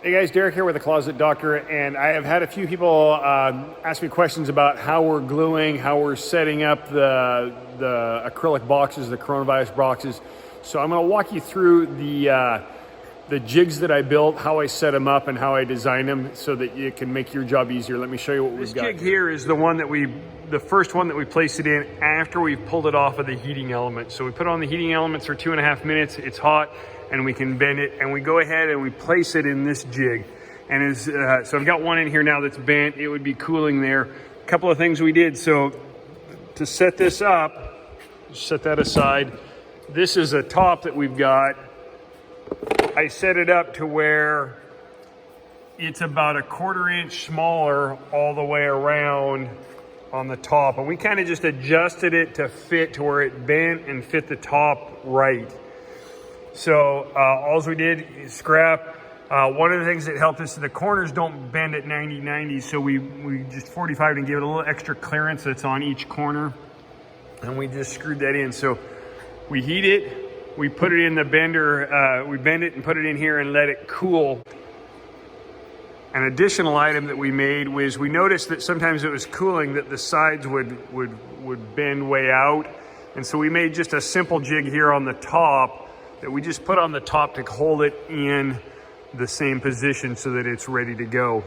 Hey guys, Derek here with The Closet Doctor, and I have had a few people ask me questions about how we're gluing, how we're setting up the acrylic boxes, the coronavirus boxes. So I'm going to walk you through the jigs that I built, how I set them up, and how I designed them so that it can make your job easier. Let me show you what we've got. This jig here is the one that the first one that we placed it in after we've pulled it off of the heating element. So we put on the heating elements for 2.5 minutes. It's hot, and we can bend it, and we go ahead and we place it in this jig. And so I've got one in here now that's bent. It would be cooling there. A couple of things we did. So to set this up, set that aside. This is a top that we've got. I set it up to where it's about 1/4 inch smaller all the way around on the top. And we kind of just adjusted it to fit to where it bent and fit the top right. So all we did is scrap. One of the things that helped us, the corners don't bend at 90/90, so we just 45 and give it a little extra clearance that's on each corner. And we just screwed that in. So we heat it, we put it in the bender, we bend it and put it in here and let it cool. An additional item that we made was we noticed that sometimes it was cooling that the sides would bend way out. And so we made just a simple jig here on the top that we just put on the top to hold it in the same position so that it's ready to go.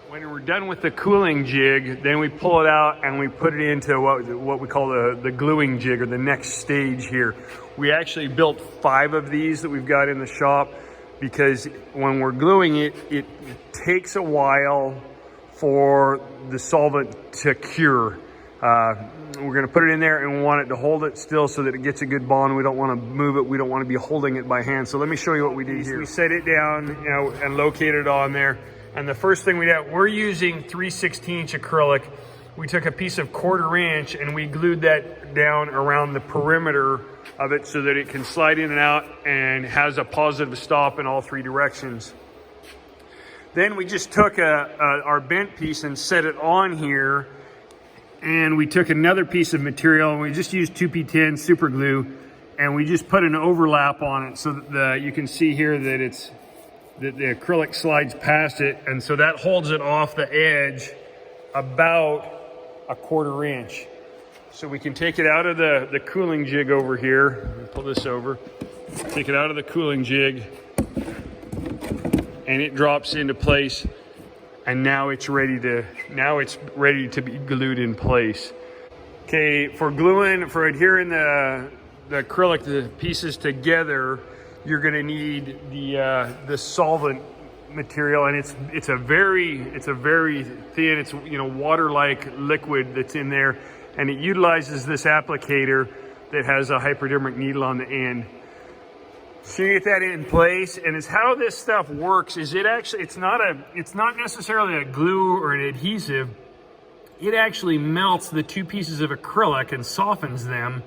When we're done with the cooling jig, then we pull it out and we put it into what we call the gluing jig, or the next stage here. We actually built 5 of these that we've got in the shop, because when we're gluing it, it takes a while for the solvent to cure. We're going to put it in there and we want it to hold it still so that it gets a good bond. We don't want to move it. We don't want to be holding it by hand. So let me show you what we did here. We set it down, and locate it on there. And the first thing we did, we're using 3/16 acrylic. We took a piece of 1/4 inch and we glued that down around the perimeter of it so that it can slide in and out and has a positive stop in all 3 directions. Then we just took our bent piece and set it on here. And we took another piece of material and we just used 2P10 super glue, and we just put an overlap on it so that you can see here that the acrylic slides past it, and so that holds it off the edge about 1/4 inch. So we can take it out of the cooling jig over here. Pull this over. Take it out of the cooling jig, and it drops into place. And now it's ready to be glued in place. Okay, for adhering the acrylic, the pieces together, you're going to need the solvent material, and it's a very thin, it's water-like liquid that's in there, and it utilizes this applicator that has a hypodermic needle on the end. So you get that in place, and is how this stuff works is it's not necessarily a glue or an adhesive. It actually melts the 2 pieces of acrylic and softens them,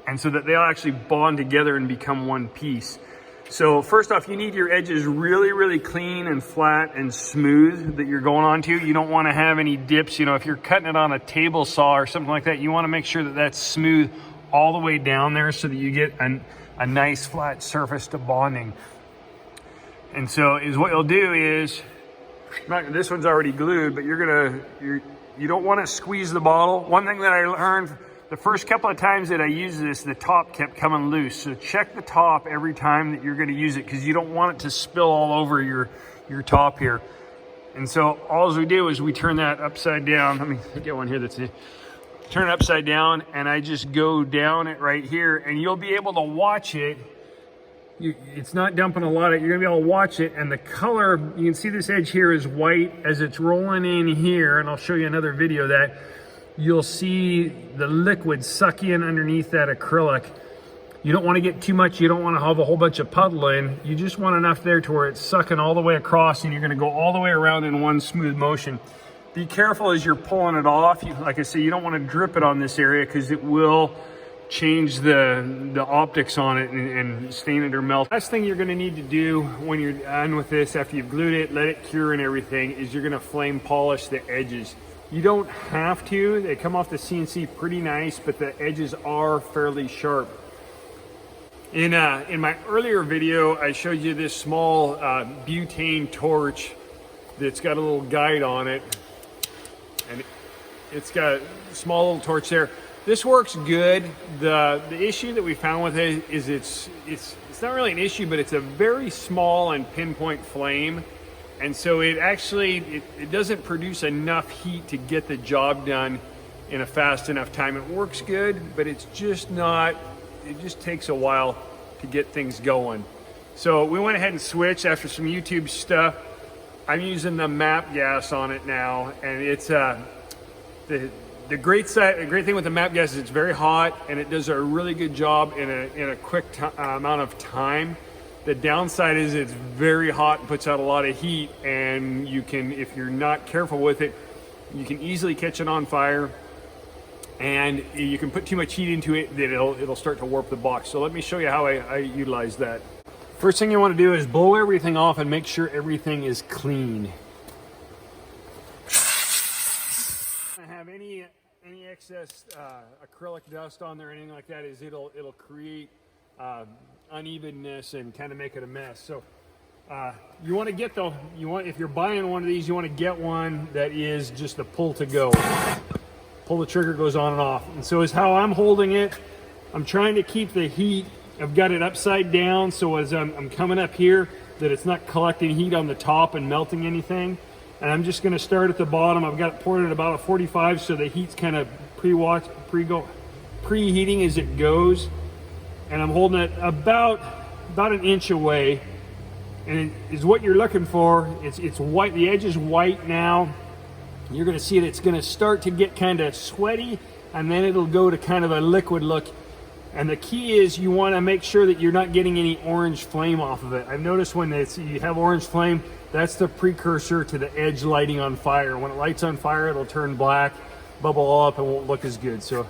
and so that they'll actually bond together and become one piece. So first off, you need your edges really clean and flat and smooth that you're going onto. You don't want to have any dips. If you're cutting it on a table saw or something like that, you want to make sure that that's smooth all the way down there so that you get a nice flat surface to bonding. And so what you'll do is, this one's already glued, but you don't want to squeeze the bottle. One thing that I learned the first couple of times that I used this, the top kept coming loose. So check the top every time that you're going to use it, because you don't want it to spill all over your top here. And so all we do is we turn that upside down. Let me get one here that's it. Turn it upside down, and I just go down it right here, and you'll be able to watch it. It's not dumping a lot. You're gonna be able to watch it, and the color, you can see this edge here is white as it's rolling in here, and I'll show you another video that you'll see the liquid suck in underneath that acrylic. You don't want to get too much. You don't want to have a whole bunch of puddling. You just want enough there to where it's sucking all the way across, and you're gonna go all the way around in one smooth motion. Be careful as you're pulling it off. Like I say, you don't want to drip it on this area, because it will change the optics on it and stain it or melt. Last thing you're going to need to do when you're done with this, after you've glued it, let it cure and everything, is you're going to flame polish the edges. You don't have to. They come off the CNC pretty nice, but the edges are fairly sharp. In my earlier video, I showed you this small butane torch that's got a little guide on it, and it's got a small little torch there. This works good. The issue that we found with it is it's not really an issue, but it's a very small and pinpoint flame, and so it actually it doesn't produce enough heat to get the job done in a fast enough time. It works good, but it's just not. It just takes a while to get things going. So we went ahead and switched after some YouTube stuff. I'm using the MAP gas on it now, and it's the great thing with the MAP gas is it's very hot and it does a really good job in a quick amount of time. The downside is it's very hot and puts out a lot of heat, and you can, if you're not careful with it, you can easily catch it on fire. And you can put too much heat into it that it'll start to warp the box. So let me show you how I utilize that. First thing you want to do is blow everything off and make sure everything is clean. If I have any excess acrylic dust on there or anything like that, is it'll create unevenness and kind of make it a mess. So you want to get if you're buying one of these, you want to get one that is just a pull to go. Pull the trigger, goes on and off. And so is how I'm holding it. I'm trying to keep the heat. I've got it upside down, so as I'm coming up here, that it's not collecting heat on the top and melting anything. And I'm just going to start at the bottom. I've got it poured at about a 45, so the heat's kind of preheating as it goes. And I'm holding it about an inch away. And it is what you're looking for. It's white. The edge is white now. You're going to see it. It's going to start to get kind of sweaty, and then it'll go to kind of a liquid look. And the key is you want to make sure that you're not getting any orange flame off of it. I've noticed when you have orange flame, that's the precursor to the edge lighting on fire. When it lights on fire, it'll turn black, bubble all up, and won't look as good. So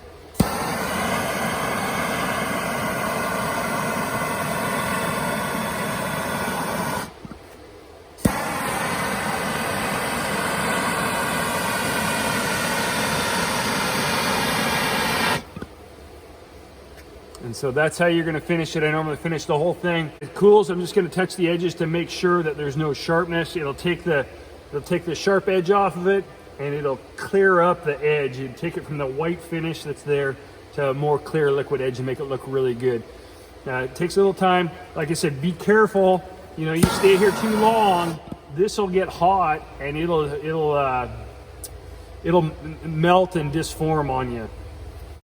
and so that's how you're going to finish it. I normally finish the whole thing. It cools. I'm just going to touch the edges to make sure that there's no sharpness. It'll take the sharp edge off of it, and it'll clear up the edge. You take it from the white finish that's there to a more clear liquid edge and make it look really good. It takes a little time. Like I said, be careful. You know, you stay here too long, this will get hot and it'll melt and disform on you.